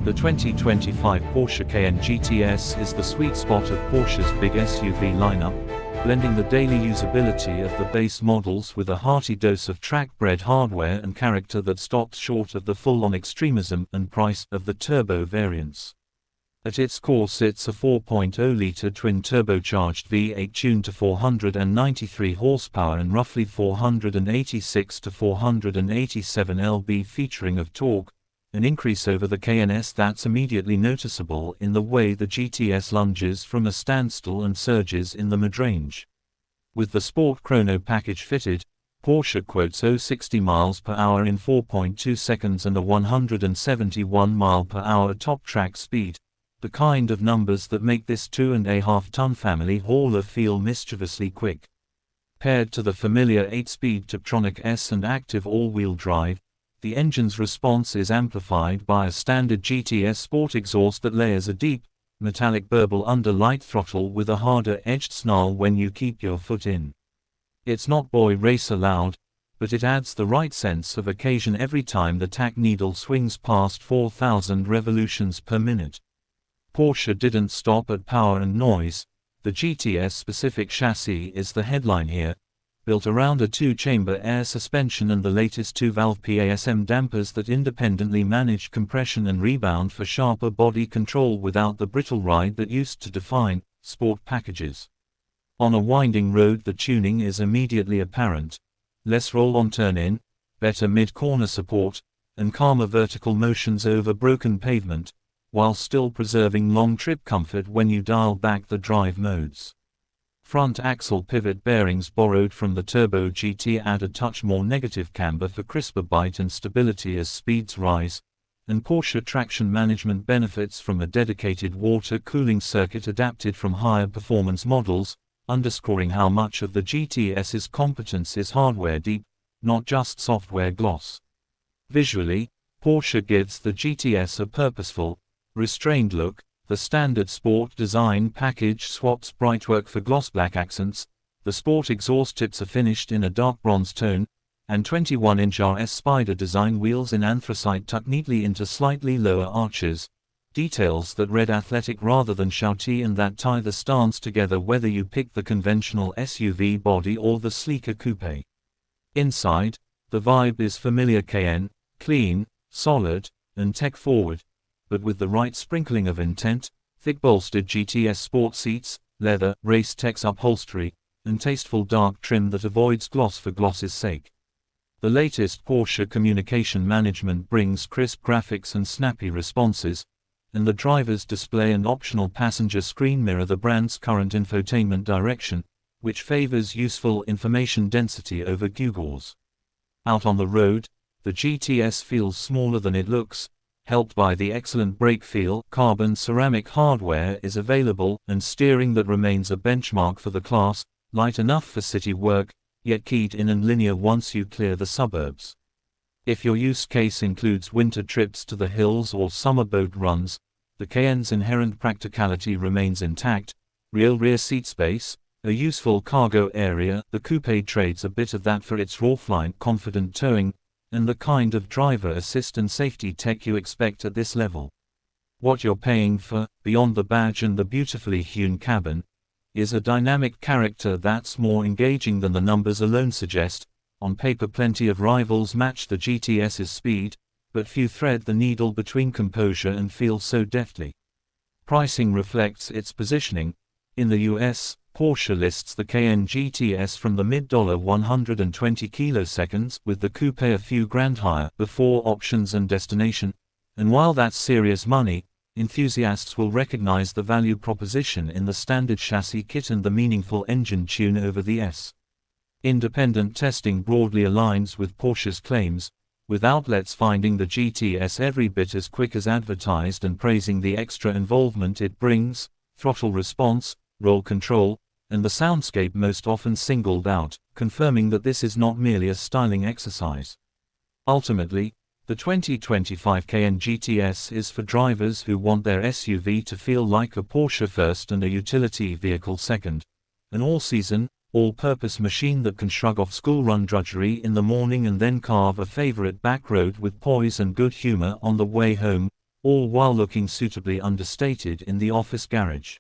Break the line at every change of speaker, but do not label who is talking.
The 2025 Porsche Cayenne GTS is the sweet spot of Porsche's big SUV lineup, blending the daily usability of the base models with a hearty dose of track-bred hardware and character that stops short of the full-on extremism and price of the turbo variants. At its core sits a 4.0-litre twin-turbocharged V8 tuned to 493 horsepower and roughly 486 to 487 lb featuring of torque, an increase over the Cayenne S that's immediately noticeable in the way the GTS lunges from a standstill and surges in the mid-range. With the Sport Chrono package fitted, Porsche quotes 0-60 miles per hour in 4.2 seconds and a 171 mile per hour top track speed, the kind of numbers that make this 2.5-ton family hauler feel mischievously quick. Paired to the familiar 8-speed Tiptronic S and active all-wheel drive, the engine's response is amplified by a standard GTS Sport exhaust that layers a deep, metallic burble under light throttle with a harder-edged snarl when you keep your foot in. It's not boy racer loud, but it adds the right sense of occasion every time the tack needle swings past 4,000 revolutions per minute. Porsche didn't stop at power and noise. The GTS-specific chassis is the headline here, built around a 2-chamber air suspension and the latest 2-valve PASM dampers that independently manage compression and rebound for sharper body control without the brittle ride that used to define sport packages. On a winding road the tuning is immediately apparent: less roll-on turn-in, better mid-corner support, and calmer vertical motions over broken pavement, while still preserving long trip comfort when you dial back the drive modes. Front axle pivot bearings borrowed from the Turbo GT add a touch more negative camber for crisper bite and stability as speeds rise, and Porsche traction management benefits from a dedicated water cooling circuit adapted from higher performance models, underscoring how much of the GTS's competence is hardware deep, not just software gloss. Visually, Porsche gives the GTS a purposeful, restrained look. The standard Sport design package swaps brightwork for gloss black accents, the Sport exhaust tips are finished in a dark bronze tone, and 21-inch RS Spider design wheels in anthracite tuck neatly into slightly lower arches, details that read athletic rather than shouty and that tie the stance together whether you pick the conventional SUV body or the sleeker coupe. Inside, the vibe is familiar Cayenne, clean, solid, and tech-forward, but with the right sprinkling of intent: thick bolstered GTS sport seats, leather, race tex upholstery, and tasteful dark trim that avoids gloss for gloss's sake. The latest Porsche communication management brings crisp graphics and snappy responses, and the driver's display and optional passenger screen mirror the brand's current infotainment direction, which favors useful information density over gewgaws. Out on the road, the GTS feels smaller than it looks, helped by the excellent brake feel. Carbon ceramic hardware is available, and steering that remains a benchmark for the class, light enough for city work, yet keyed in and linear once you clear the suburbs. If your use case includes winter trips to the hills or summer boat runs, the Cayenne's inherent practicality remains intact: rear seat space, a useful cargo area. The coupe trades a bit of that for its roofline confident towing, and the kind of driver assist and safety tech you expect at this level. What you're paying for, beyond the badge and the beautifully hewn cabin, is a dynamic character that's more engaging than the numbers alone suggest. On paper plenty of rivals match the GTS's speed, but few thread the needle between composure and feel so deftly. Pricing reflects its positioning. In the US, Porsche lists the Cayenne GTS from the mid-$120 kiloseconds, with the coupe a few grand higher before options and destination, and while that's serious money, enthusiasts will recognize the value proposition in the standard chassis kit and the meaningful engine tune over the S. Independent testing broadly aligns with Porsche's claims, with outlets finding the GTS every bit as quick as advertised and praising the extra involvement it brings: throttle response, roll control, and the soundscape most often singled out, confirming that this is not merely a styling exercise. Ultimately, the 2025 Cayenne GTS is for drivers who want their SUV to feel like a Porsche first and a utility vehicle second, an all-season, all-purpose machine that can shrug off school-run drudgery in the morning and then carve a favorite back road with poise and good humor on the way home, all while looking suitably understated in the office garage.